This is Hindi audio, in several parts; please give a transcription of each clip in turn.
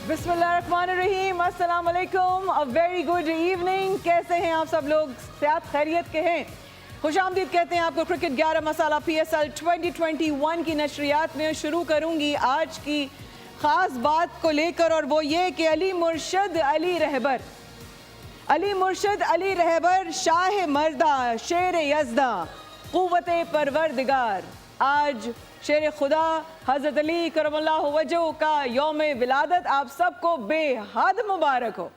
बिस्मिल्लाहिर्रहमानिर्रहीम, अस्सलाम वालेकुम, अ वेरी गुड इवनिंग। कैसे हैं आप सब लोग? सेहत खैरियत के हैं? खुशामदीद कहते हैं आपको क्रिकेट 11 मसाला PSL 2021 की नशरियात में। शुरू करूंगी आज की ख़ास बात को लेकर, और वो ये कि अली मुर्शद अली रहबर शाह मर्दा शेर यज़दा क़ुव्वत परवरदिगार। आज शेर खुदा हज़रत अली करमल्लाहु वजहू का यौम विलादत आप सबको बेहद मुबारक हो,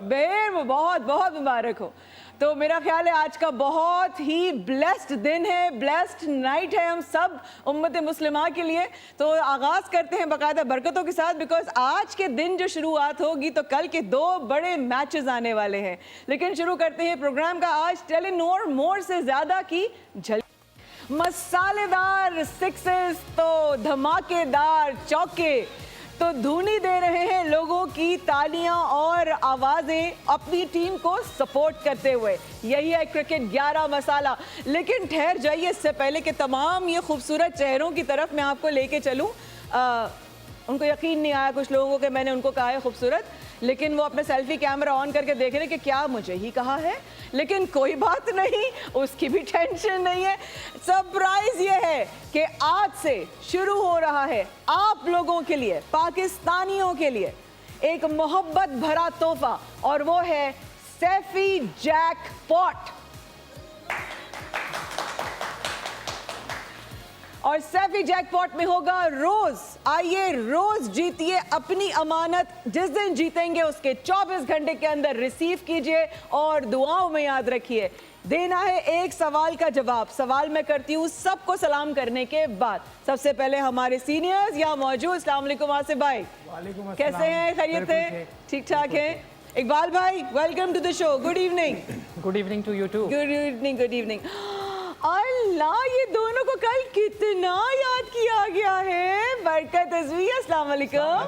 बहुत बहुत मुबारक हो। तो मेरा ख्याल है आज का बहुत ही ब्लेस्ड दिन है, ब्लेस्ड नाइट है हम सब उम्मत मुस्लिमा के लिए। तो आगाज़ करते हैं बाकायदा बरकतों के साथ, बिकॉज आज के दिन जो शुरुआत होगी तो कल के 2 बड़े मैचेस आने वाले हैं। लेकिन शुरू करते हैं प्रोग्राम का आज टेलीनोर मोर से ज़्यादा की झलक। मसालेदार सिक्सेस तो धमाकेदार चौके तो धूनी दे रहे हैं लोगों की तालियां और आवाजें अपनी टीम को सपोर्ट करते हुए। यही है क्रिकेट 11 मसाला। लेकिन ठहर जाइए, इससे पहले कि तमाम ये खूबसूरत चेहरों की तरफ मैं आपको लेके चलूं। उनको यकीन नहीं आया कुछ लोगों को कि मैंने उनको कहा है खूबसूरत, लेकिन वो अपने सेल्फी कैमरा ऑन करके देख रहे कि क्या मुझे ही कहा है। लेकिन कोई बात नहीं, उसकी भी टेंशन नहीं है। सरप्राइज ये है कि आज से शुरू हो रहा है आप लोगों के लिए, पाकिस्तानियों के लिए एक मोहब्बत भरा तोहफा, और वो है सैफी जैकपॉट। और सैफी जैकपॉट में होगा रोज। आइए रोज जीतिए अपनी अमानत, जिस दिन जीतेंगे उसके 24 घंटे के अंदर रिसीव कीजिए और दुआओं में याद रखिए देना है एक सवाल का जवाब। सवाल मैं करती हूँ सबको सलाम करने के बाद। सबसे पहले हमारे सीनियर्स यहाँ मौजूद। अस्सलाम वालेकुम आसिफ भाई, कैसे हैं? खैरियत है? ठीक ठाक है? इकबाल भाई, welcome to the show. Good evening. Good evening to you too. Good evening, good evening. Allah, ये दोनों को कल कितना याद किया गया है। बरकत अज़वी, अस्सलाम वालेकुम।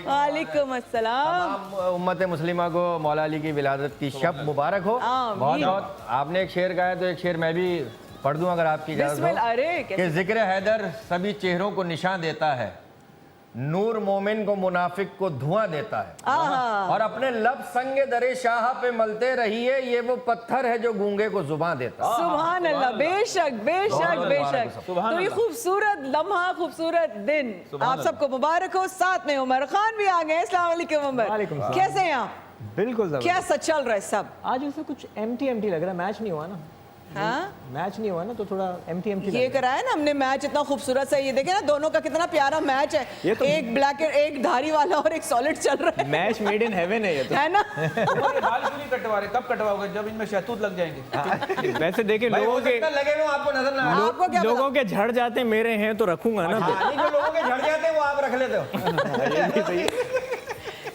वालेकुम अस्सलाम। उम्मत मुस्लिमा को मौला अली की विलादत की शब मुबारक हो। बहुत बहुत। आपने एक शेर गाया तो एक शेर मैं भी पढ़ दूं अगर आपकी इजाजत हो। कि जिक्र हैदर सभी चेहरों को निशान देता है, नूर मोमिन को मुनाफिक को धुआं देता है, और अपने लब संगे दरे शाह पे मलते रहिए, ये वो पत्थर है जो गूंगे को जुबान देता है। सुभान अल्लाह। बेशक बेशक बेशक। तो ये खूबसूरत लम्हा, खूबसूरत दिन आप सबको मुबारक हो। साथ में उमर खान भी आ गए। अस्सलाम वालेकुम उमर, कैसे हैं आप? बिल्कुल। कैसा चल रहा है सब? आज वैसे कुछ एम्प्टी लग रहा है, मैच नहीं हुआ ना। हाँ? मैच नहीं हुआ ना तो थोड़ा एम्प्टी ये कराया ना हमने मैच, इतना खूबसूरत सा। ये देखे ना दोनों का कितना प्यारा मैच है। तो एक ब्लैक, एक धारी वाला और एक सॉलिड चल रहा है। मैच मेड इन हेवन है ये तो, है ना? बाल क्यों नहीं कटवा रहे? कब कटवाओगे? जब इनमें शहतूत लग जाएंगे। वैसे देखे लोगों के लगे हुए आपको नजर ना आपको क्या लोगों के झड़ जाते मेरे हैं तो रखूंगा ना। जो लोगों के झड़ जाते हैं वो आप रख लेते हो।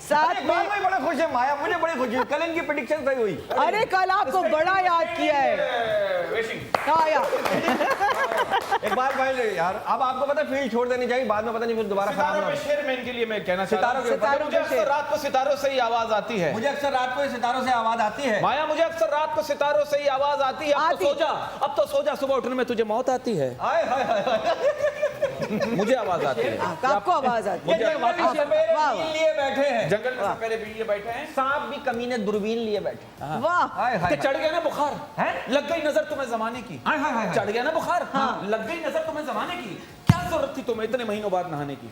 साथ में बड़ा खुश है माया, मुझे बड़ी खुशी। कल इनकी प्रेडिक्शन सही हुई। अरे कल आपको बड़ा याद किया है। इकबाल भाई यार, अब आपको पता है फील्ड छोड़ देनी चाहिए, बाद में पता नहीं फिर दोबारा खराब ना हो। शेरमैन के लिए मैं कहना सितारों के ऊपर मुझे अक्सर रात को सितारों से ही आवाज आती है। मुझे अक्सर रात को सितारों से आवाज आती है। माया, मुझे अक्सर रात को सितारों से ही आवाज आती है। अब तो सो जा, सुबह उठने में तुझे मौत आती है। हाय हाय हाय। मुझे आवाज आती है। आपको आवाज आती है? लिए बैठे हैं जंगल में सपेरे भी लिए बैठे हैं, सांप भी कमीने दूरबीन लिए बैठे। वाह। चढ़ गया ना बुखार, लग गई नजर तुम्हें जमाने की। चढ़ गया ना बुखार, लग गई नजर तुम्हें जमाने की। क्या जरूरत थी तुम्हें इतने महीनों बाद नहाने की?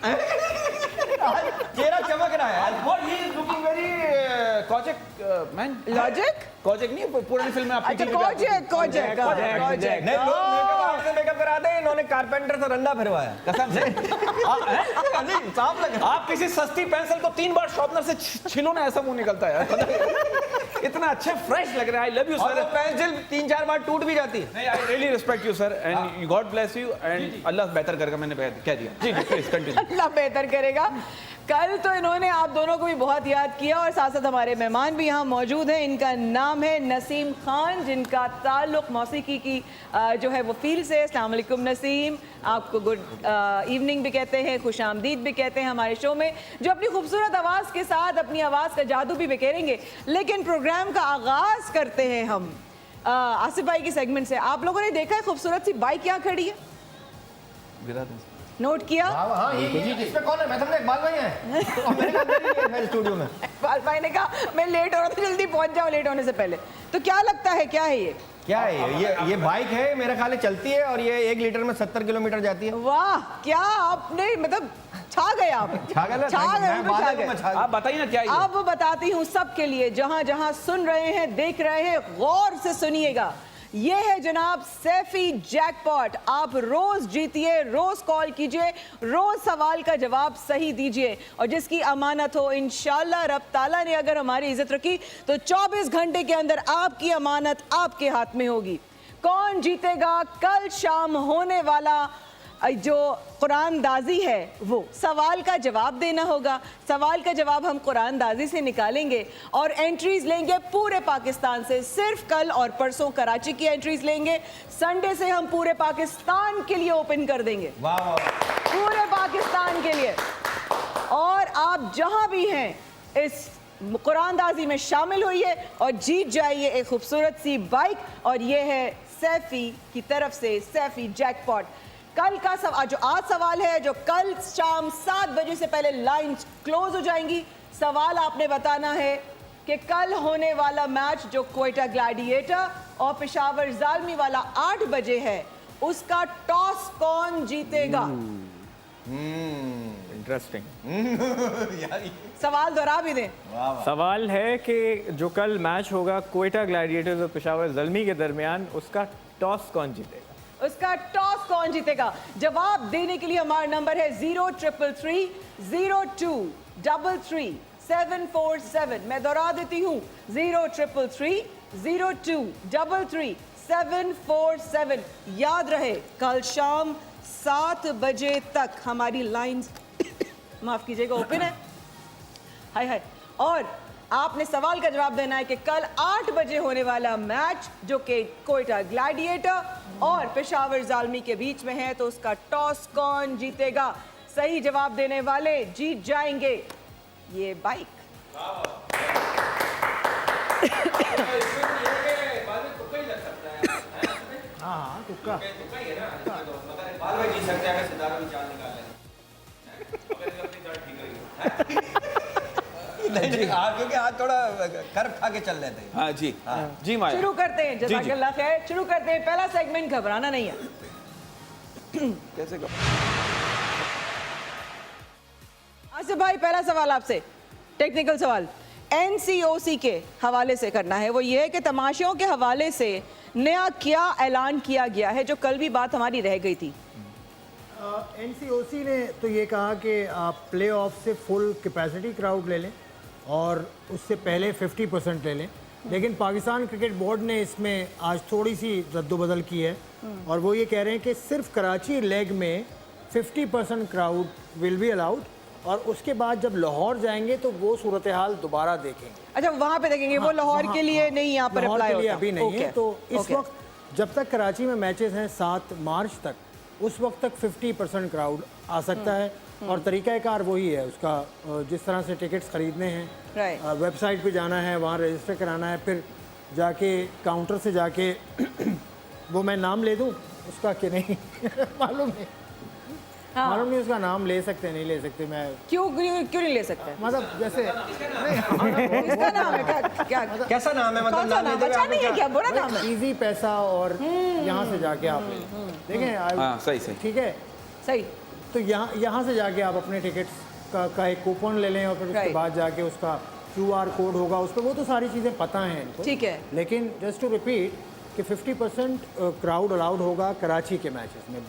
चेहरा चमक रहा है। What he is looking very Kojak man. Logic? Kojak नहीं, पुरानी फिल्म में आप अच्छा, कोजेक। नहीं, लोग मेकअप आर्टिस्ट से मेकअप कराते हैं, इन्होंने कारपेंटर से रंदा फिरवाया। कसम से। नहीं, सांप लगा। आप किसी सस्ती पेंसिल को 3 बार शार्पनर से छिलो ना, ऐसा मुंह निकलता है यार। इतना अच्छे फ्रेश लग रहा है। आई लव यू और सर। वो पेंसिल 3-4 बार टूट भी जाती है। नहीं, I really respect you sir and God bless you and Allah बेहतर करेगा। मैंने कह दिया। जी प्लीज कंटिन्यू। अल्लाह बेहतर करेगा। कल तो इन्होंने आप दोनों को भी बहुत याद किया, और साथ साथ हमारे मेहमान भी यहाँ मौजूद हैं। इनका नाम है नसीम खान, जिनका ताल्लुक मौसीकी की जो है वो फील्ड से। अस्सलाम वालेकुम नसीम, आपको गुड इवनिंग भी कहते हैं, खुश आमदीद भी कहते हैं हमारे शो में, जो अपनी खूबसूरत आवाज़ के साथ अपनी आवाज़ का जादू भी बिखेरेंगे। लेकिन प्रोग्राम का आगाज़ करते हैं हम आसिफ भाई की सेगमेंट से। आप लोगों ने देखा है खूबसूरत सी बाइक यहाँ खड़ी है? नोट किया? हाँ ये इसमें कौन है? मैं समझा इकबाल भाई हैं और मैंने कहा अंदर ही है स्टूडियो में। इकबाल भाई ने कहा मैं लेट हो रहा था, जल्दी पहुंच जाओ लेट होने से पहले। तो क्या लगता है क्या है ये? क्या है ये बाइक है मेरे ख्याल से, चलती है और ये 1 लीटर में 70 किलोमीटर जाती है। वाह, क्या आपने मतलब छा गए आप। छा गए ना? छा गए, मैं बिल्कुल छा बाद में गए। छा गया। आप बताइए ना क्या ये? अब बताती हूँ सबके लिए, जहां जहां सुन रहे हैं देख रहे हैं, गौर से सुनिएगा। ये है जनाब सैफी जैकपॉट। आप रोज जीतिए, रोज कॉल कीजिए, रोज सवाल का जवाब सही दीजिए और जिसकी अमानत हो, इंशाल्लाह रब ताला ने अगर हमारी इज्जत रखी तो 24 घंटे के अंदर आपकी अमानत आपके हाथ में होगी। कौन जीतेगा? कल शाम होने वाला जो कुरानदाजी है वो सवाल का जवाब देना होगा। सवाल का जवाब हम कुरानदाजी से निकालेंगे और एंट्रीज लेंगे पूरे पाकिस्तान से। सिर्फ कल और परसों कराची की एंट्रीज लेंगे, संडे से हम पूरे पाकिस्तान के लिए ओपन कर देंगे। वाह वाह, पूरे पाकिस्तान के लिए। और आप जहां भी हैं इस कुरानदाजी में शामिल होइए और जीत जाइए एक खूबसूरत सी बाइक। और ये है सैफी की तरफ से सैफी जैकपॉट। कल का जो आज सवाल है, जो कल शाम 7 बजे से पहले लाइंस क्लोज हो जाएंगी। सवाल आपने बताना है कि कल होने वाला मैच जो क्वेटा ग्लैडिएटर और पेशावर जालमी वाला 8 बजे है, उसका टॉस कौन जीतेगा? इंटरेस्टिंग। सवाल दोहरा भी दें। सवाल है कि जो कल मैच होगा क्वेटा ग्लैडिएटर्स और पेशावर ज़ल्मी के दरमियान, उसका टॉस कौन जीतेगा? उसका टॉस कौन जीतेगा? जवाब देने के लिए हमारा नंबर है 0333 02 33 747। मैं दोहरा देती हूँ 0333 02 33 747। याद रहे कल शाम 7 बजे तक हमारी लाइंस माफ कीजिएगा ओपन है। हाय हाय। और आपने सवाल का जवाब देना है कि कल 8 बजे होने वाला मैच जो कि क्वेटा ग्लैडिएटर और पेशावर जालमी के बीच में है, तो उसका टॉस कौन जीतेगा? सही जवाब देने वाले जीत जाएंगे ये बाइक। हाँ तुक्का। नहीं आज क्योंकि आज थोड़ा कर्व खा के चल रहे थे। हाँ जी, जी माया। शुरू करते हैं। जज़ाकल्लाह खैर। शुरू करते हैं। पहला सेगमेंट घबराना नहीं है। कैसे कब? आसिफ भाई, पहला सवाल आपसे टेक्निकल सवाल एनसीओसी के हवाले से करना है। वो ये है कि तमाशों के हवाले से नया क्या ऐलान किया गया है, जो कल भी बात हमारी रह गई थी? एनसीओसी ने तो ये कहा कि आप प्ले ऑफ से फुल कैपेसिटी क्राउड ले लें और उससे पहले 50% ले लें, लेकिन पाकिस्तान क्रिकेट बोर्ड ने इसमें आज थोड़ी सी रद्दोबदल की है और वो ये कह रहे हैं कि सिर्फ कराची लेग में 50% क्राउड विल बी अलाउड और उसके बाद जब लाहौर जाएंगे तो वो सूरत हाल दोबारा देखेंगे। अच्छा, वहाँ पे देखेंगे। वो लाहौर के लिए नहीं, यहाँ पर लाहौर अप्लाई के लिए होता अभी नहीं है। तो इस वक्त जब तक कराची में मैचेस हैं 7 मार्च तक, उस वक्त तक 50% क्राउड आ सकता है और तरीक़ाकार वही है उसका, जिस तरह से टिकट्स ख़रीदने हैं, वेबसाइट पे जाना है, वहाँ रजिस्टर कराना है, फिर जाके काउंटर से जाके वो मैं नाम ले दूँ उसका कि नहीं मालूम नहीं। हाँ। मालूम नहीं उसका नाम ले सकते नहीं ले सकते। मैं क्यों नहीं ले सकते? मतलब जैसे इसका नाम है क्या? कैसा नाम है? मतलब नाम अच्छा नहीं है क्या? बड़ा नाम है। इजी पैसा और यहाँ से जाके आप देखें। सही सही ठीक है, सही। तो यहाँ से जाके आप अपने टिकट्स का एक कूपन ले लें और फिर उसके बाद जाके उसका QR कोड होगा उस पर, वो तो सारी चीज़ें पता हैं इनको। ठीक है, लेकिन जस्ट टू रिपीट कि 50% क्राउड अलाउड होगा कराची के मैचेस में,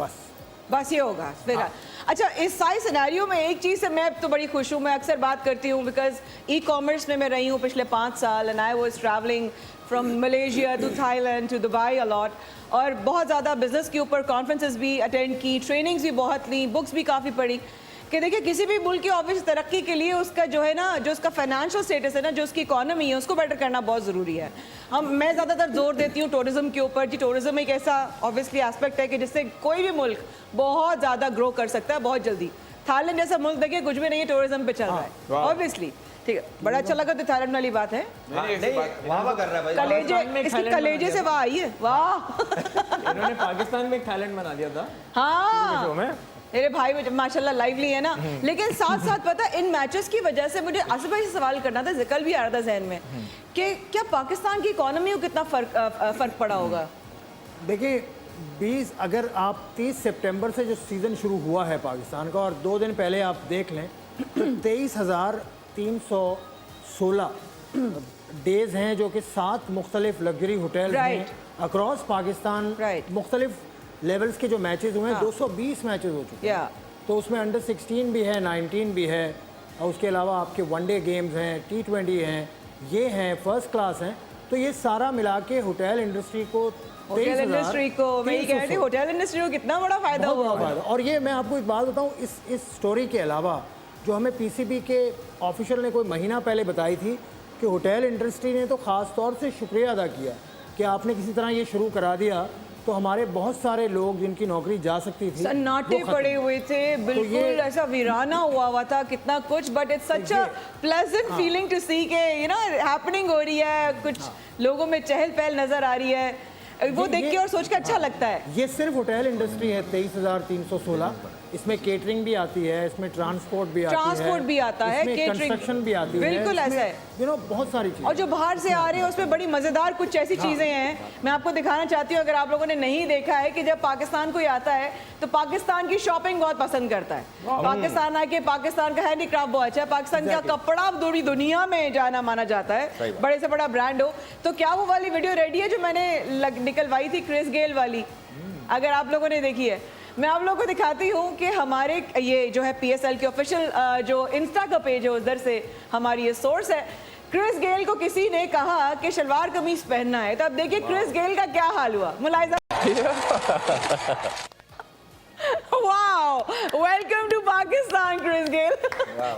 बस ये होगा फिर। अच्छा, इस सारे सिनेरियो में एक चीज़ से मैं तो बड़ी खुश हूँ। मैं अक्सर बात करती हूँ बिकॉज ई-कॉमर्स में मैं रही हूँ पिछले 5 साल and I was travelling from Malaysia to Thailand to Dubai a lot, और बहुत ज़्यादा बिजनेस के ऊपर कॉन्फ्रेंसेस भी अटेंड की, ट्रेनिंग्स भी बहुत ली, बुक्स भी काफ़ी पढ़ी कि देखिए किसी भी मुल्क की ऑब्वियस तरक्की के लिए उसका जो है ना, जो उसका फाइनेंशियल स्टेटस है ना, जो उसकी इकोनॉमी है, उसको बेटर करना बहुत ज़रूरी है। मैं ज़्यादातर जोर देती हूँ टूरिज़्म के ऊपर जी। टूरिज़्म एक ऐसा ऑब्वियसली एस्पेक्ट है कि जिससे कोई भी मुल्क बहुत ज़्यादा ग्रो कर सकता है बहुत जल्दी। थाईलैंड जैसा मुल्क देखिए कुछ भी नहीं है, टूरिज़्म पे चल रहा है ऑब्वियसली। ठीक है, बड़ा अच्छा लगा। तो थाईलैंड वाली बात है, वाह कर रहा है भाई। कलेजे, इसकी कलेजे से वाह आई है। वाह इन्होंने पाकिस्तान में थाईलैंड बना दिया था। हाँ, मेरे भाई माशाल्लाह लाइवली है ना, लेकिन साथ साथ पता है, इन मैचेस की वजह से मुझे आसिफ भाई से सवाल करना था, जिक्र भी आ रहा था जहन में कि क्या पाकिस्तान की इकोनॉमी को कितना फर्क पड़ा होगा। देखिए 20 अगर आप 30 सितंबर से जो सीज़न शुरू हुआ है पाकिस्तान का, और 2 दिन पहले आप देख लें तो 23,316 डेज हैं जो कि 7 मुख्तलिफ लग्जरी होटल हैं अक्रॉस पाकिस्तान। मुख्तलिफ लेवल्स के जो मैचेस हुए हैं, 220 मैचेस हो चुके हैं। तो उसमें अंडर 16 भी है, 19 भी है, और उसके अलावा आपके वनडे गेम्स हैं, T20 हैं, ये हैं, फर्स्ट क्लास हैं। तो ये सारा मिला के होटल इंडस्ट्री को होटल इंडस्ट्री को मैं ये कह रही थी, होटल इंडस्ट्री को कितना बड़ा फायदा हुआ। और ये मैं आपको एक बात बताऊं, इस स्टोरी के अलावा जो हमें पीसीबी के ऑफिशियल ने कोई महीना पहले बताई थी कि होटल इंडस्ट्री ने तो ख़ास तौर से शुक्रिया अदा किया कि आपने किसी तरह ये शुरू करा दिया, तो हमारे बहुत सारे लोग जिनकी नौकरी जा सकती थी सन्नाटे पड़े हुए थे, बिल्कुल ऐसा वीराना हुआ था कितना कुछ। But it's such a pleasant feeling to see के यू नो हैपनिंग हो रही है, कुछ लोगों में चहल पहल नजर आ रही है, वो देख के और सोच के अच्छा लगता है। ये सिर्फ होटल इंडस्ट्री है 23,316, इसमें केटरिंग भी आती है, इसमें ट्रांसपोर्ट भी आता है, कंस्ट्रक्शन भी आती है, बिल्कुल ऐसा है, बहुत सारी चीजें। और जो बाहर से आ रहे हैं उसमें बड़ी मजेदार कुछ ऐसी चीजें हैं, मैं आपको दिखाना चाहती हूँ। अगर आप लोगों ने नहीं देखा है कि जब पाकिस्तान कोई आता है तो पाकिस्तान की शॉपिंग बहुत पसंद करता है, पाकिस्तान आके पाकिस्तान का हैंडीक्राफ्ट बहुत अच्छा है, पाकिस्तान का कपड़ा पूरी दुनिया में जाना माना जाता है, बड़े से बड़ा ब्रांड हो। तो क्या वो वाली वीडियो रेडी है जो मैंने निकलवाई थी क्रिस गेल वाली? अगर आप लोगों ने देखी है, मैं आप लोगों को दिखाती हूँ कि हमारे ये जो है PSL के ऑफिशियल जो इंस्टा का पेज है, उधर से हमारी ये सोर्स है। क्रिस गेल को किसी ने कहा कि शलवार कमीज पहनना है, तो अब देखिए क्रिस गेल का क्या हाल हुआ, मुलाहिजा। Wow, welcome to Pakistan Chris Gayle.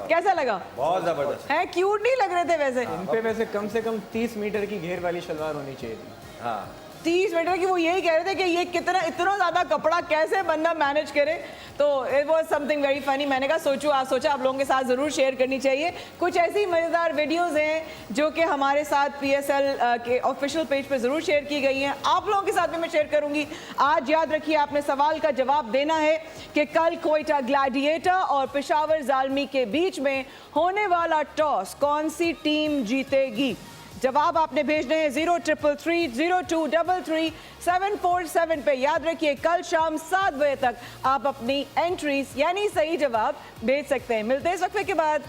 कैसा लगा? बहुत जबरदस्त है, क्यूट नहीं लग रहे थे वैसे? इन पे वैसे कम से कम 30 मीटर की घेर वाली शलवार होनी चाहिए थी। हाँ 30 मीटर की, वो यही कह रहे थे कि ये इतना ज़्यादा कपड़ा कैसे बंदा मैनेज करे। तो it was something very funny. मैंने कहा सोचा आप लोगों के साथ ज़रूर शेयर करनी चाहिए। कुछ ऐसी मज़ेदार वीडियोस हैं जो कि हमारे साथ PSL के ऑफिशियल पेज पे ज़रूर शेयर की गई हैं, आप लोगों के साथ भी मैं शेयर करूंगी। आज याद रखिए, आपने सवाल का जवाब देना है कि कल क्वेटा ग्लैडिएटर और पेशावर ज़ालमी के बीच में होने वाला टॉस कौन सी टीम जीतेगी। जवाब आपने भेजने हैं 033302334747 पे। याद रखिए कल शाम 7 बजे तक आप अपनी एंट्रीज यानी सही जवाब भेज सकते हैं। मिलते हैं इस वक्फे के बाद।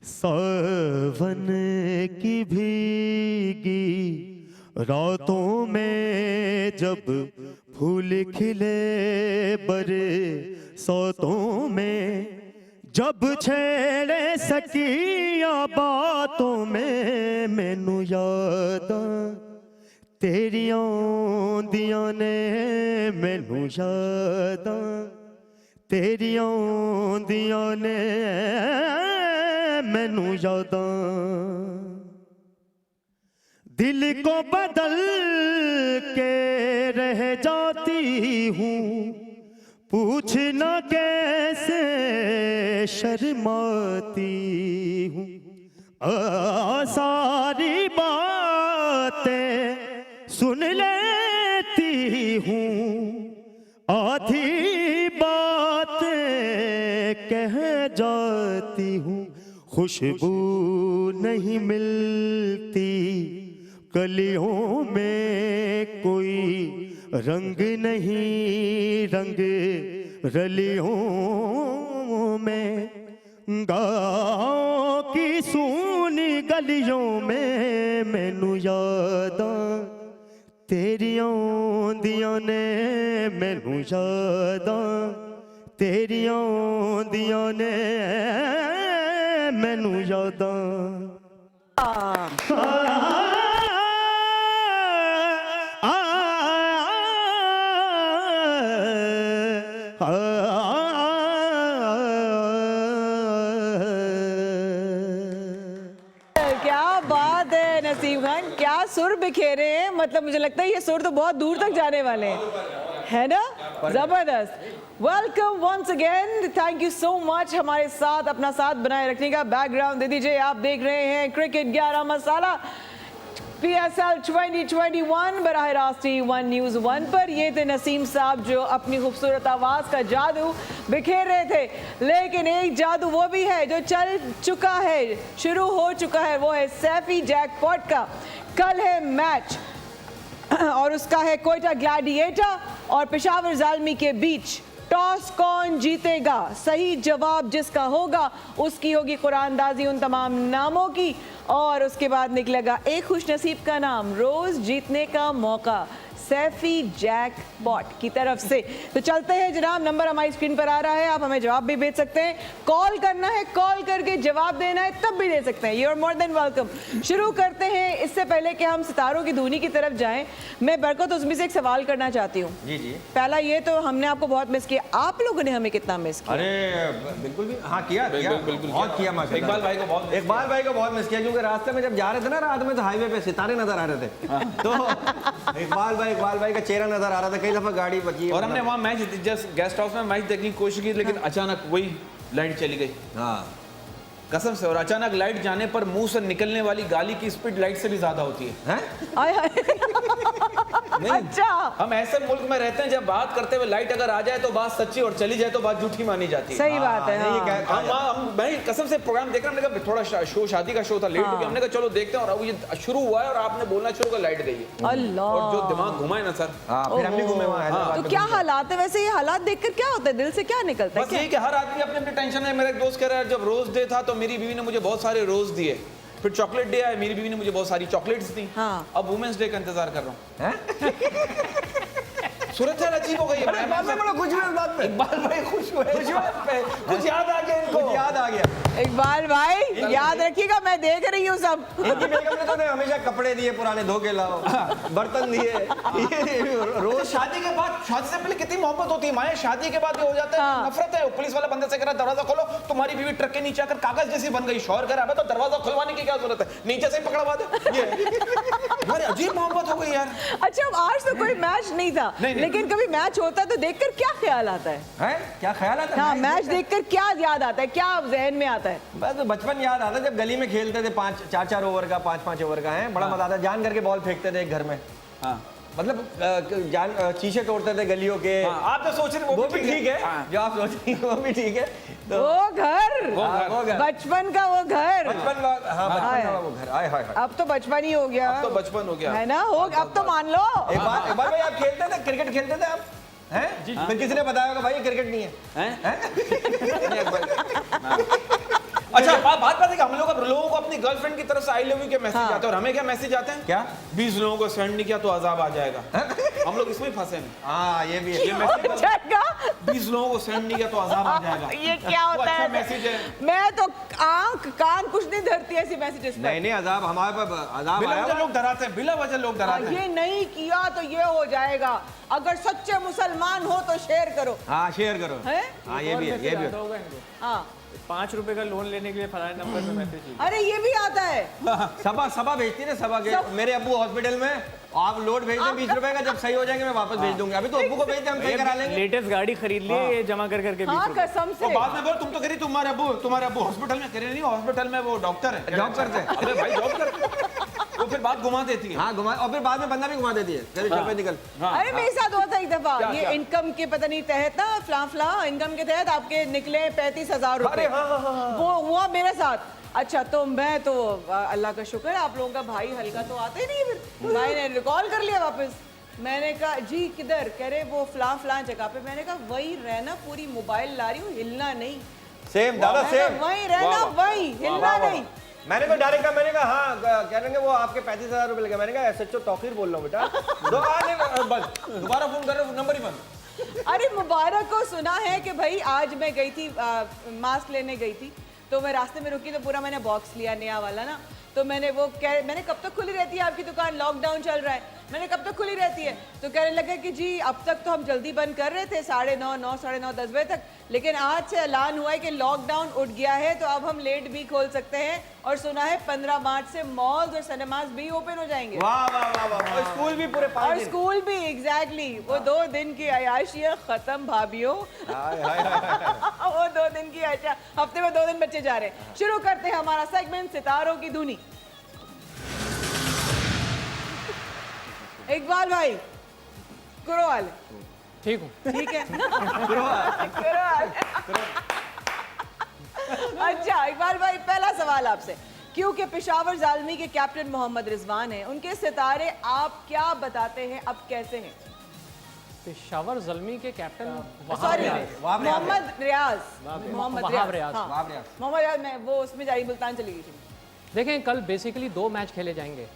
सावन की भीगी रातों में जब फूल खिले बरसातों में, जब छेड़े सकिया बातों में, मैनू यादां तेरियां आंदियां ने, मैनू यादां तेरियां आंदियां ने, मैनू यादां दिल को बदल के रह जाती हूँ, पूछना कैसे शर्माती हूँ, सारी बातें सुन लेती हूँ, आधी बातें कह जाती हूँ, खुशबू नहीं मिलती कलियों में, कोई रंग नहीं रंग रलियों में, गाँव की सूनी गलियों में, मैनू यादां तेरियां आंदियां ने, मैनू यादां तेरियां आंदियां ने, मैनू यादां। क्या बात है नसीम खान, सुर बिखेरे हैं, मतलब मुझे लगता है ये सुर तो बहुत दूर तक जाने वाले हैं, है ना? जबरदस्त। Welcome once again, thank you so much हमारे साथ अपना साथ बनाए रखने का। बैकग्राउंड दे दीजिए। आप देख रहे हैं क्रिकेट 11 मसाला PSL 2021 बराह रास्त वन न्यूज़ 1 पर। ये थे नसीम साहब जो अपनी खूबसूरत आवाज़ का जादू बिखेर रहे थे, लेकिन एक जादू वो भी है जो चल चुका है, शुरू हो चुका है, वो है सैफी जैकपॉट का। कल है मैच और उसका है कोयटा ग्लैडिएटर और पेशावर ज़ालमी के बीच। टॉस कौन जीतेगा? सही जवाब जिसका होगा उसकी होगी कुरानदाजी उन तमाम नामों की, और उसके बाद निकलेगा एक खुशनसीब का नाम, रोज जीतने का मौका सैफी जैकपॉट की तरफ से। तो चलते हैं जनाब, नंबर हमारी स्क्रीन पर आ रहा है, आप हमें जवाब भी भेज सकते हैं, कॉल करना है, कॉल करके जवाब देना है तब भी दे सकते हैं, you are more than welcome. शुरू करते हैं। इससे पहले कि हम सितारों की धुनी की तरफ जाएं, मैं बरकत उस्मी से एक सवाल करना चाहती हूँ। जी जी। पहला ये, तो हमने आपको बहुत मिस किया, आप लोगों ने हमें कितना मिस किया? अरे बिल्कुल भी, हाँ किया बिल्कुल बहुत किया माशाल्लाह। इकबाल भाई को बहुत इकबाल भाई को बहुत मिस किया, क्योंकि रास्ते में जब जा रहे थे ना रात में, तो हाईवे पे सितारे नजर आ रहे थे, तो इकबाल भाई का चेहरा नजर आ रहा था, कई दफा गाड़ी बची। और हमने वहाँ मैच जस्ट गेस्ट हाउस में मैच देखने की कोशिश की, लेकिन अचानक वही लाइट चली गई। हाँ कसम से। और अचानक लाइट जाने पर मुंह से निकलने वाली गाली की स्पीड लाइट से भी ज्यादा होती है। आय हाय। अच्छा, हम ऐसे मुल्क में रहते हैं जब बात करते हुए लाइट अगर आ जाए तो बात सच्ची और चली जाए तो बात झूठी मानी जाती है। सही बात है। हाँ। हम भाई कसम से प्रोग्राम देख रहे हैं, हमने कहा थोड़ा शो शादी का शो था, लेट हो गया, हमने कहा चलो देखते हैं, और अब ये शुरू हुआ है और आपने बोलना शुरू कर लाइट गई है। अल्लाह, और जो दिमाग घुमा है ना सर। फिर हम भी घूमे वहाँ। तो क्या हालात है वैसे? ये हालात देखकर क्या होता है, दिल से क्या निकलता है? बस यही कि हर आदमी अपने अपने टेंशन है। मेरा एक दोस्त कह रहा है जब रोज डे था तो मेरी बीवी ने मुझे बहुत सारे रोज दिए, फिर चॉकलेट डे आया, मेरी बीवी ने मुझे बहुत सारी चॉकलेट्स दी। हाँ। अब वुमेन्स डे का इंतजार कर रहा हूँ। सूरत यार अजीब हो गई है। बड़ा खुश हुए इस बात पे। इकबाल भाई खुश हुए, कुछ याद आ गया इनको, याद आ गया। इकबाल भाई याद रखिएगा, मैं देख रही हूँ सब। इनकी बेगम ने तो हमेशा कपड़े दिए, पुराने धो के लाओ, बर्तन दिए, रोज शादी के बाद, शादी से पहले कितनी मोहब्बत होती है माए, शादी के बाद ये हो जाता है नफरत है। पुलिस वाला बंदे से कह रहा दरवाजा खोलो, तुम्हारी बीवी ट्रक के नीचे आकर कागज जैसी बन गई, शौहर कह रहा है तो दरवाजा खुलवाने की क्या जरूरत है, नीचे से पकड़वा दे। ये अजीब मोहब्बत हो गई यार। अच्छा, आज तो कोई मैच नहीं था, लेकिन कभी मैच होता है तो देखकर क्या ख्याल आता है? क्या ख्याल आता है? हाँ, मैच देखकर क्या याद आता है, क्या जहन में आता है? बस बचपन याद आता है जब गली में खेलते थे, 4-4 ओवर का, 5-5 ओवर का है, बड़ा मजा आता है। जान करके बॉल फेंकते थे एक घर में, मतलब जान शीशे तोड़ते थे गलियों के। आप तो सोच रहे वो भी ठीक है, जो आप सोच रही हैं वो भी ठीक है। तो वो घर, बचपन का वो घर, बचपन का वो घर, आए हाय। अब तो बचपन ही हो गया, अब तो बचपन हो गया है ना? हो, अब तो मान लो। एक बार भाई आप खेलते थे, क्रिकेट खेलते थे आप? हैं? फिर किसी ने बताया होगा भाई ये क्रिकेट नहीं है? अच्छा, बात है कि हम लोगों को अपनी गर्लफ्रेंड की तरफ से आई लव यू के मैसेज आते हैं, और हमें क्या मैसेज आते हैं? क्या? 20 लोगों को सेंड नहीं किया तो अजाब आ जाएगा। हम लोग इसमें फंसे हैं। हाँ, ये भी है। ये मैसेज 20 लोगों को सेंड नहीं किया तो अजाब आ जाएगा। ये क्या होता है? मैसेज है। मैं तो आंख कान कुछ नहीं धरती ऐसी मैसेजेस पर। नहीं अजाब हमारे पर अजाब बिला आया वजह लोग डराते हैं, बिला वजह लोग डराते हैं। ये नहीं किया तो ये हो जाएगा, अगर सच्चे मुसलमान हो तो शेयर करो। हाँ, शेयर करो। है? हाँ, ये भी है। हाँ, 5 रुपए का लोन लेने के लिए फलाने नंबर पे मैसेज। अरे ये भी आता है। सभा भेजती है ना, सभा के मेरे अब्बू हॉस्पिटल में, आप लोड भेज दें 20 रुपए का, जब सही हो जाएंगे मैं वापस भेज दूंगा। अभी तो अब्बू को भेज दे, हम सही करा लेंगे। लेटेस्ट गाड़ी खरीद ली है, ये जमा कर करके 20 हाँ, रुपए। कसम से। बाद में बोल तुम तो कह रही तुम्हारे अब्बू हॉस्पिटल में, कह रही नहीं हॉस्पिटल में वो डॉक्टर है, जॉब करते हैं। अबे भाई जॉब करते, वो फिर बात घुमा देती है। हाँ, घुमा, और फिर बाद में बंदा भी घुमा देती है, चल चल पे निकल। अरे मेरे साथ हुआ था एक दफा, क्या, ये क्या? इनकम के पता नहीं तहत ना, फ्ला इनकम के तहत आपके निकले 35,000 रुपए। वो हुआ मेरे साथ। अच्छा, तो मैं तो अल्लाह का शुक्र, आप लोगों का भाई हल्का तो आते नहीं, फिर भाई ने कॉल कर लिया वापस। मैंने कहा जी किधर? कह रहे वो फला जगह पे। मैंने कहा वही रहना, पूरी मोबाइल ला रही हूँ, हिलना नहीं। सेम दादा, सेम वही रहना, वही हिलना नहीं। मैंने तो डायरेक्ट कहा, मैंने कहा हाँ, कह रहे हैं वो आपके 35,000 रुपए लगे। मैंने कहा SHO तौकीर बोल रहा हूँ बेटा, दोबारा फोन कर रहे हो, नंबर ही बंद। अरे मुबारक को सुना है कि भाई आज मैं गई थी, मास्क लेने गई थी, तो मैं रास्ते में रुकी तो पूरा मैंने बॉक्स लिया नया वाला ना, तो मैंने मैंने कब तक खुली रहती है आपकी दुकान, लॉकडाउन चल रहा है, मैंने कब तक खुली रहती है? तो कहने लगे कि जी अब तक तो हम जल्दी बंद कर रहे थे 9:30, 9:30, 10 बजे तक, लेकिन आज से ऐलान हुआ है कि लॉकडाउन उठ गया है तो अब हम लेट भी खोल सकते हैं। और सुना है 15 मार्च से मॉल्स और सिनेमाज भी ओपन हो जाएंगे। वाह वाह वाह वाह, और स्कूल भी पूरे 5 और दिन। स्कूल भी एग्जैक्टली वो 2 दिन की अयाशियाँ खत्म भाभीियों। वो 2 दिन की अयाशियाँ, हफ्ते में 2 दिन बच्चे जा रहे हैं। शुरू करते हैं हमारा सेगमेंट सितारों की धुनी। इकबाल भाई कुरवाल ठीक हूँ। ठीक है कुरवाल। अच्छा इकबाल भाई, पहला सवाल आपसे, क्योंकि पेशावर ज़ालमी के कैप्टन मोहम्मद रिजवान हैं, उनके सितारे आप क्या बताते हैं, अब कैसे हैं? पेशावर ज़ल्मी के कैप्टन सॉरी मोहम्मद रियाज, मोहम्मद वहाब रियाज, रियाज। हाँ, मोहम्मद रियाज, मैं वो उसमें जारी मुल्तान चली गई थी। देखें कल बेसिकली 2 मैच खेले जाएंगे,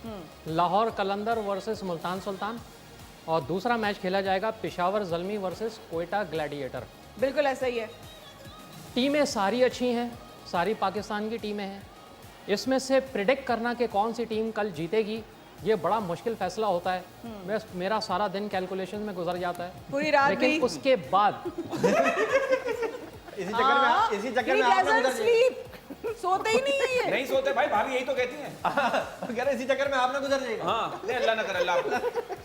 लाहौर कलंदर वर्सेस मुल्तान सुल्तान, और दूसरा मैच खेला जाएगा पेशावर ज़ल्मी वर्सेस कोयटा ग्लैडिएटर। बिल्कुल ऐसा ही है। टीमें सारी अच्छी हैं, सारी पाकिस्तान की टीमें हैं। इसमें से प्रिडिक्ट करना कि कौन सी टीम कल जीतेगी ये बड़ा मुश्किल फैसला होता है। बस मेरा सारा दिन कैलकुलेशन में गुजर जाता है, पूरी रात लेकिन भी उसके बाद इसी चक्कर में आप ना स्लीप, सोते ही नहीं है ये। नहीं सोते भाई, भाभी यही तो कहती हैं। कह रहे इसी चक्कर में आप ना गुजर जाएगा। हाँ, नहीं अल्लाह ना करे, अल्लाह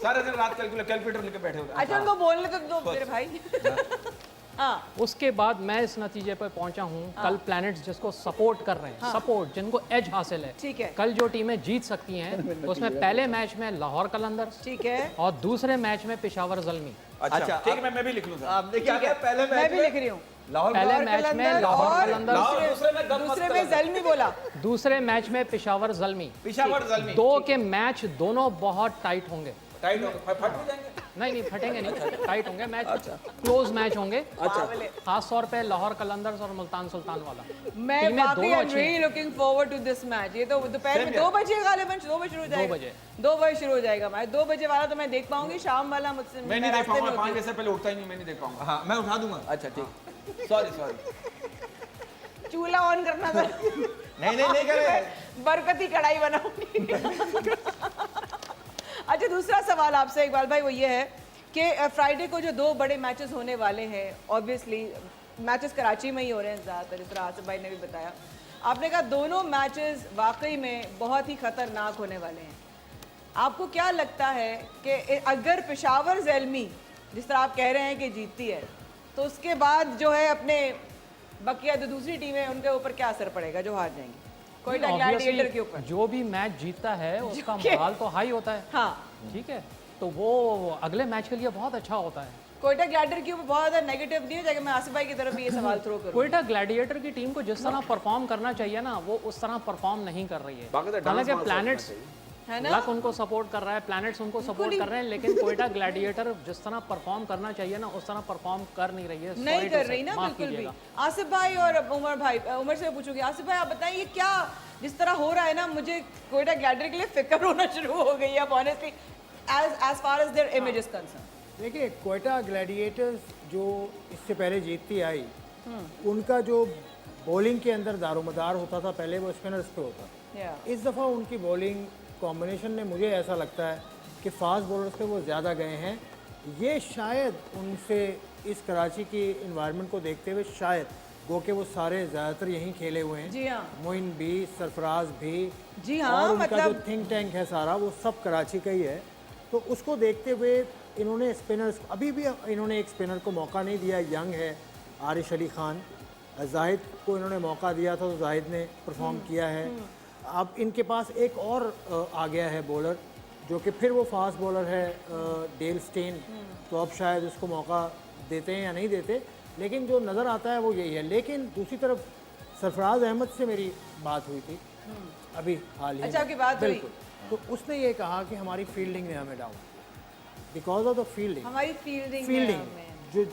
सारे दिन रात कैलकुलेटर लेके बैठे होते हैं। अच्छा उनको बोलने तो दो मेरे भाई। हाँ उसके बाद मैं इस नतीजे पर पहुंचा हूं, कल प्लैनेट्स जिसको सपोर्ट कर रहे हैं, सपोर्ट जिनको एज हासिल है, ठीक है। कल जो टीमें जीत सकती हैं उसमें पहले मैच में लाहौर कलंदर, ठीक है, और दूसरे मैच में पेशावर ज़ल्मी। अच्छा ठीक है, मैं भी लिख लूंगा। आपने क्या किया पहले मैं मैच भी लिख रही हूँ। पहले मैच में लाहौर कलंदर, दूसरे में ज़ल्मी बोला, दूसरे मैच में पेशावर ज़ल्मी। पेशावर ज़ल्मी 2 के मैच दोनों बहुत टाइट होंगे। टाइट हो गए, फट भी जाएंगे। नहीं फटेंगे नहीं, टाइट होंगे मैच, क्लोज मैच होंगे। खास तौर पे लाहौर कलंदर्स और मुल्तान सुल्तान वाला। मैं टीमें वाकई दोनों आई एम अच्छी रियली हैं। Looking forward to this match. ये तो दोपहर में 2 बजे गालिबन 2 बजे शुरू हो जाएगा। 2 बजे शुरू हो जाएगा मैच। 2 बजे वाला तो मैं देख पाऊंगी, शाम वाला मुझसे मैं नहीं देख पाऊंगा, 5 बजे से पहले उठता ही नहीं, मैं नहीं देख पाऊंगा। हाँ मैं उठा दूंगा। अच्छा ठीक, सॉरी। चूल्हा ऑन करना था। नहीं करे। बरकती कढ़ाई बनाऊंगी। अच्छा दूसरा सवाल आपसे इकबाल भाई वो ये है कि फ्राइडे को जो 2 बड़े मैचेस होने वाले हैं, ऑब्वियसली मैचेस कराची में ही हो रहे हैं ज़्यादातर, जिस तरह आसिफ भाई ने भी बताया। आपने कहा दोनों मैचेस वाकई में बहुत ही ख़तरनाक होने वाले हैं। आपको क्या लगता है कि अगर पेशावर ज़ल्मी जिस तरह आप कह रहे हैं कि जीतती है, तो उसके बाद जो है अपने बकिया जो दूसरी टीमें उनके ऊपर क्या असर पड़ेगा जो हार जाएंगी? कोयटा ग्लैडिएटर के ऊपर जो भी मैच जीतता है उसका मोराल तो हाई होता है। हाँ ठीक है, तो वो अगले मैच के लिए बहुत अच्छा होता है। कोयटा ग्लैडिएटर के ऊपर बहुत ज़्यादा नेगेटिव नहीं हो जाएगा। मैं आसिफ भाई की तरफ भी ये सवाल थ्रो करूँ। कोयटा ग्लैडिएटर की टीम को जिस तरह परफॉर्म करना चाहिए ना, वो उस तरह परफॉर्म नहीं कर रही है। हालांकि प्लैनेट्स है ना, लक उनको सपोर्ट कर रहा है, प्लैनेट्स उनको सपोर्ट कर रहे हैं, लेकिन कोयटा ग्लैडिएटर जिस तरह परफॉर्म करना चाहिए ना उस तरह परफॉर्म कर नहीं रही है। नहीं कर रही ना, बिल्कुल भी। आसिफ भाई और उमर भाई, उमर से पूछूंगी, आसिफ भाई आप बताइए क्या जिस तरह हो रहा है ना, मुझे कोयटा ग्लैडिएटर के लिए फिक्र होना शुरू हो गई है honestly, as far as their image is concerned। देखिए कोयटा ग्लैडिएटर्स जो इससे पहले जीतती आई, उनका जो बॉलिंग के अंदर दारोमदार होता था पहले वो स्पिनर्स पे होता। इस दफ़ा उनकी बॉलिंग कॉम्बिनेशन में मुझे ऐसा लगता है कि फास्ट बॉलर्स पे वो ज़्यादा गए हैं। ये शायद उनसे इस कराची की इन्वायरमेंट को देखते हुए शायद गो के वो सारे ज़्यादातर यहीं खेले हुए हैं। जी हाँ, मोइन भी, सरफराज भी, जी हाँ, और उनका मतलब जो थिंक टैंक है सारा वो सब कराची का ही है। तो उसको देखते हुए इन्होंने स्पिनर्स, अभी भी इन्होंने एक स्पिनर को मौका नहीं दिया, यंग है आरिश अली खान। जाहिद को इन्होंने मौका दिया था तो जाहिद ने परफॉर्म किया है। अब इनके पास एक और आ गया है बॉलर जो कि फिर वो फास्ट बॉलर है, डेल स्टेन। तो अब शायद उसको मौका देते हैं या नहीं देते, लेकिन जो नज़र आता है वो यही है। लेकिन दूसरी तरफ सरफराज अहमद से मेरी बात हुई थी अभी हाल ही अच्छा, आपकी बात हुई? बिल्कुल। तो उसने ये कहा कि हमारी फील्डिंग में हमें down, because of the fielding. हमारी फील्डिंग जो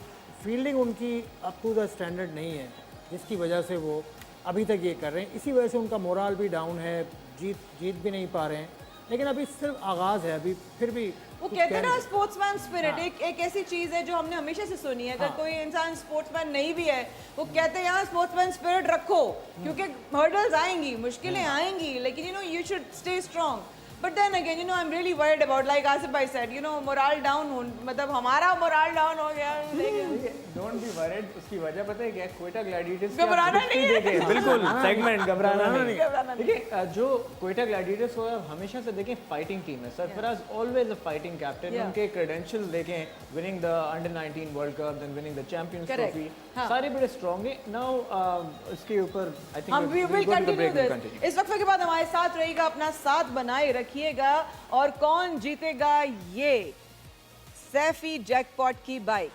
फील्डिंग उनकी अप टू द स्टैंडर्ड नहीं है, जिसकी वजह से वो अभी तक ये कर रहे हैं। इसी वजह से उनका मोराल भी डाउन है, जीत भी नहीं पा रहे हैं। लेकिन अभी सिर्फ आगाज़ है, अभी फिर भी वो कुछ कहते हैं कह ना नहीं स्पोर्ट्समैन स्पिरिट, एक ऐसी चीज है जो हमने हमेशा से सुनी है। अगर कोई इंसान स्पोर्ट्समैन नहीं भी है, वो कहते हैं यार स्पोर्ट्समैन स्पिरिट रखो, क्योंकि हर्डल्स आएंगी, मुश्किलें आएंगी, लेकिन you should stay strong. But then again, I'm really worried about, like Asif bhai said, morale down हो, मतलब हमारा morale down हो गया। डोंट बी वरीड, उसकी वजह पता है क्या? क्वेटा ग्लैडिएटर्स घबराना नहीं है। बिल्कुल सेगमेंट घबराना नहीं। घबराना नहीं। देखिए जो क्वेटा ग्लैडिएटर्स हो हमेशा से देखें फाइटिंग टीम है। Sarfaraz always a fighting captain. उनके क्रेडेंशियल्स देखें, winning the under-19 world cup, then winning the champions trophy, सारे बड़े स्ट्रांग है। नाउ इसके ऊपर आई थिंक हम वी विल कंटिन्यू दिस। इस वक्त के बाद हमारे साथ रहेगा, अपना साथ बनाए रखिएगा। और कौन जीतेगा ये सैफी जैकपॉट की बाइक?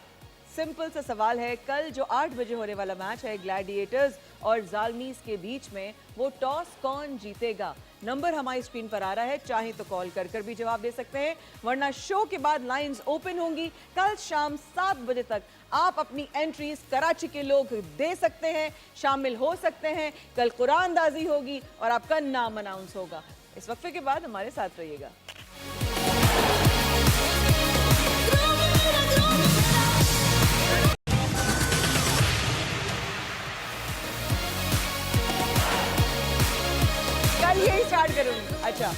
सिंपल सा सवाल है। कल जो 8 बजे होने वाला मैच है ग्लैडिएटर्स और जालमीज के बीच में, वो टॉस कौन जीतेगा? नंबर हमारी स्क्रीन पर आ रहा है, चाहे तो कॉल कर भी जवाब दे सकते हैं, वरना शो के बाद लाइंस ओपन होंगी। कल शाम 7 बजे तक आप अपनी एंट्रीज कराची के लोग दे सकते हैं, शामिल हो सकते हैं। कल कुरानदाजी होगी और आपका नाम अनाउंस होगा। इस वक्फे के बाद हमारे साथ रहिएगा। कल यही स्टार्ट करूंगी। अच्छा,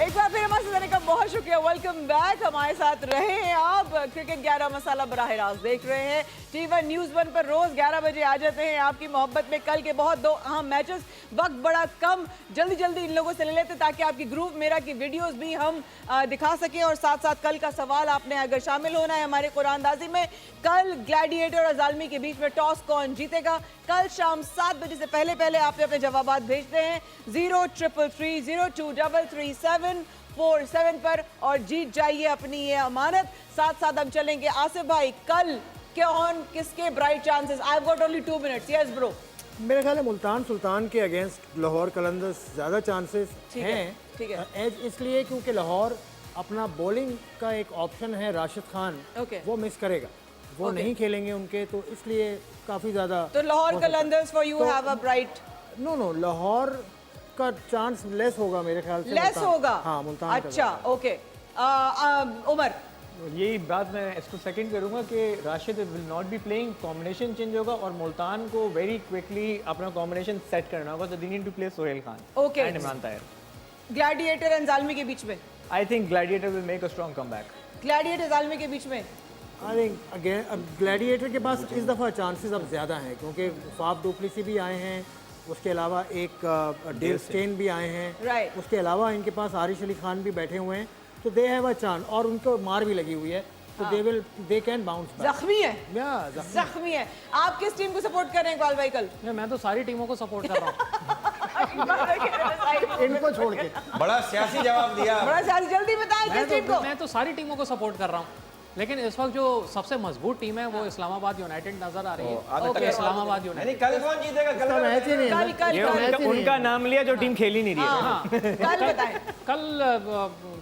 एक बार फिर हमारे साथ रहने का बहुत शुक्रिया। Welcome back. हमारे साथ रहे हैं आप। क्रिकेट 11 मसाला बराह रास्त देख रहे हैं। T1 न्यूज़ 1 पर रोज 11 बजे आ जाते हैं आपकी मोहब्बत में। कल के बहुत 2 अहम मैचेस, वक्त बड़ा कम, जल्दी इन लोगों से ले लेते ताकि आपकी ग्रुप मेरा की वीडियोस भी हम दिखा सकें। और साथ साथ कल का सवाल, आपने अगर शामिल होना है हमारे कुरानदाजी में, कल ग्लैडिएटर और जालमी के बीच में टॉस कौन जीतेगा? कल शाम 7 बजे से पहले आपने अपने जवाबात भेजते हैं 033302334747 पर और जीत जाइए अपनी ये अमानत। साथ साथ हम चलेंगे आसिफ भाई, कल कौन किसके bright chances? I have got only 2 minutes. Yes bro. मेरे ख्याल है मुल्तान सुल्तान के अगेंस्ट लाहौर कलंदर्स ज़्यादा चांसेस हैं। ठीक है। एज इसलिए क्योंकि लाहौर अपना बॉलिंग का एक ऑप्शन है, राशिद खान, वो मिस करेगा, वो नहीं खेलेंगे उनके, तो इसलिए काफ़ी ज़्यादा। तो Lahore Qalandars for you have a bright. No Lahore का चांस लेस होगा मेरे ख्याल से। लेस होगा? हाँ, मुल्तान। अच्छा, ओके। उमर, यही बात मैं इसको सेकंड करूंगा कि Rashid will not be playing, combination change होगा और मुल्तान को वेरी क्विकली अपना कॉम्बिनेशन सेट करना होगा। So they need to play Sohail Khan and Imran Tahir. Gladiator and Zalmi के बीच में I think Gladiator will make a strong comeback. Gladiator Zalmi के बीच में आई थिंक अगेन अब ग्लैडिएटर के पास इस दफ़ा चांसेस अब ज़्यादा हैं, क्योंकि फाफ डुप्लेसी भी आए हैं, उसके अलावा एक डेल स्टेन भी आए हैं, Right. उसके अलावा इनके पास आरिश अली खान भी बैठे हुए हैं, तो दे हैव अ चांस। और उनको मार भी लगी हुई है, तो दे कैन बाउंस बैक। जख्मी है, जख्मी है। आप किस टीम को सपोर्ट कर रहे हैं इकबाल भाई कल? मैं तो सारी टीमों को सपोर्ट कर रहा हूँ। इनको छोड़ के। बड़ा सियासी जवाब दिया। बड़ा सियासी, जल्दी बताएं किस टीम को? मैं तो सारी टीमों को सपोर्ट कर रहा हूँ, लेकिन इस वक्त जो सबसे मजबूत टीम है वो इस्लामाबाद यूनाइटेड नजर आ रही है। Okay. इस्लामाबाद यूनाइटेड। कल कौन जीतेगा? कल मैच ही नहीं है ना। कल उनका नाम लिया जो टीम खेल ही नहीं रही है। कल बताएं। कल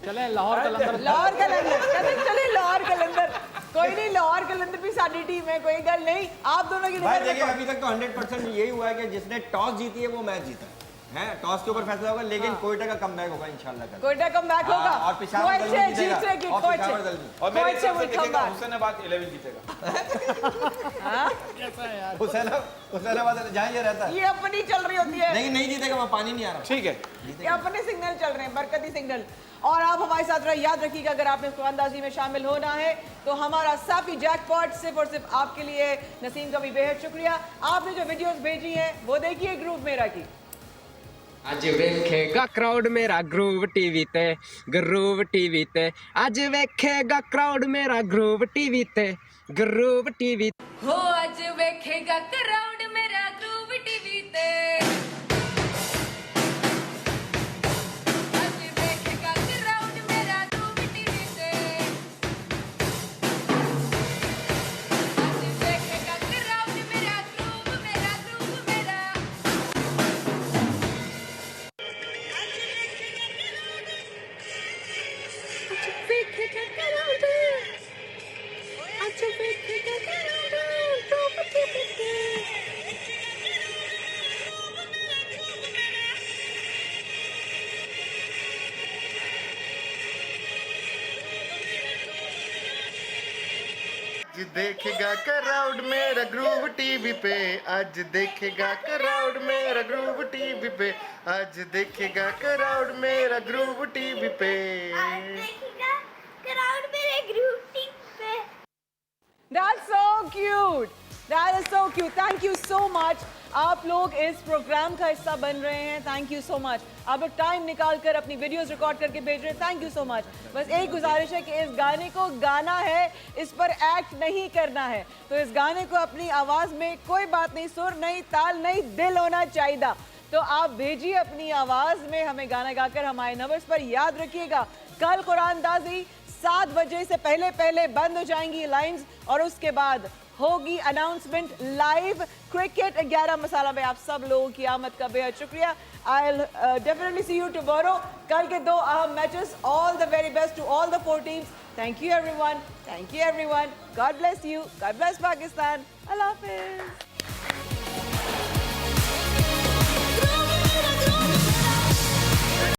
चले लाहौर कलंदर। लाहौर कलंदर, कहते चले लाहौर कलंदर। कोई नहीं, लाहौर कलंदर भी साडी टीम है, कोई गल नहीं। आप दोनों की भाई देखिए, अभी तक तो 100% यही हुआ है कि जिसने टॉस जीती है वो मैच जीता है। टॉस के ऊपर फैसला होगा, लेकिन कोयटा का कमबैक होगा इंशाल्लाह कल। कोयटा कमबैक होगा और पेशावर दल भी जीतेगा। जीतेगी और कोयटा। पेशावर दल भी। और मेरे कोयटा हिसाब से will come दिखेगा back. हुसैनाबाद 11 जीतेगा। हुसैनाबाद जहाँ ये रहता है। ये अपनी चल रही होती है। नहीं जीतेगा, वहाँ पानी नहीं आ रहा। ठीक है। ये अपने सिग्नल चल रहे हैं, बरकती सिग्नल। और आप हमारे साथ रहे, याद रखिएगा अगर आपने कुरानदाजी में शामिल होना है तो हमारा साफी जैकपॉट सिर्फ और सिर्फ आपके लिए। नसीम का भी बेहद शुक्रिया। आपने जो वीडियोस भेजी हैं वो देखिए ग्रुप मेरा की। ਅੱਜ ਵੇਖੇਗਾ ਕਰਾਊਡ ਮੇਰਾ ਗਰੂਵ ਟੀਵੀ ਤੇ ਗਰੂਵ ਟੀਵੀ ਤੇ ਅੱਜ ਵੇਖੇਗਾ ਕਰਾਊਡ ਮੇਰਾ ਗਰੂਵ ਟੀਵੀ ਤੇ ਗਰੂਵ ਟੀਵੀ हो आज वेखेगा क्राउड मेरा ग्रूव टीवी ते आज वेखेगा क्राउड मेरा ग्रूव टीवी ते आज वेखेगा क्राउड मेरा ग्रूव मेरा वेखेगा क्राउड आज वेखेगा क्राउड ग्रूव टीवी ते आज देखेगा क्राउड मेरा ग्रूव टीवी पे, आज देखेगा क्राउड मेरा ग्रूव टीवी पे, आज देखेगा क्राउड मेरा ग्रूव टीवी पे, आज देखेगा क्राउड मेरे ग्रूव टीवी पे। That's so cute. That is so cute. Thank you so much. आप लोग इस प्रोग्राम का हिस्सा बन रहे हैं. Thank you so much. आप लोग टाइम निकाल कर अपनी वीडियोस रिकॉर्ड करके भेज रहे हैं. Thank you so much. बस एक गुजारिश है कि इस गाने को गाना है, इस पर एक्ट नहीं करना है. तो इस गाने को अपनी आवाज़ में कोई बात नहीं, सुर नहीं, ताल नहीं, दिल होना चाहिए. तो आप भेजिए अपनी आवाज़ में हमें गाना गाकर हमारे नंबर्स पर. याद रखिएगा कल कुरानदाजी 7 बजे से पहले बंद हो जाएंगी लाइंस और उसके बाद होगी अनाउंसमेंट लाइव. क्रिकेट 11 मसाला में आप सब लोगों की आमद का बेहद शुक्रिया. I will definitely see you tomorrow. कल के 2 अहम matches. All the very best to all the 4 teams. Thank you everyone. Thank you everyone. God bless you. God bless Pakistan. अल्लाह हाफिज.